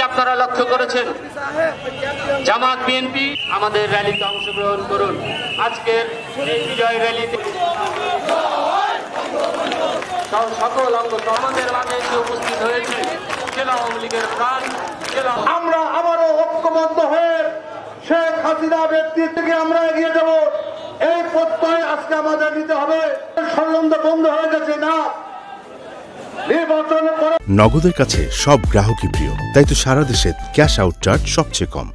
আপনারা লক্ষ্য করেছেন জামাত বিএনপি আমাদের র্যালিতে অংশগ্রহণ করুন। আজকের এই বিজয় র্যালিতে সকল অঙ্গ আমাদের মাঝে এসে উপস্থিত হয়েছে জেলা আওয়ামী লীগের প্রাণ। আমরা আবারও ঐক্যবদ্ধ হয়ে শেখ হাসিনা ব্যক্তির থেকে আমরা এগিয়ে যাব, এই প্রত্যয় আজকে আমাদের নিতে হবে। ষড়যন্ত্র বন্ধ হয়ে গেছে না, নগদের কাছে সব গ্রাহকই প্রিয়, তাই তো সারা দেশে ক্যাশ আউট চার্জ সবচেয়ে কম।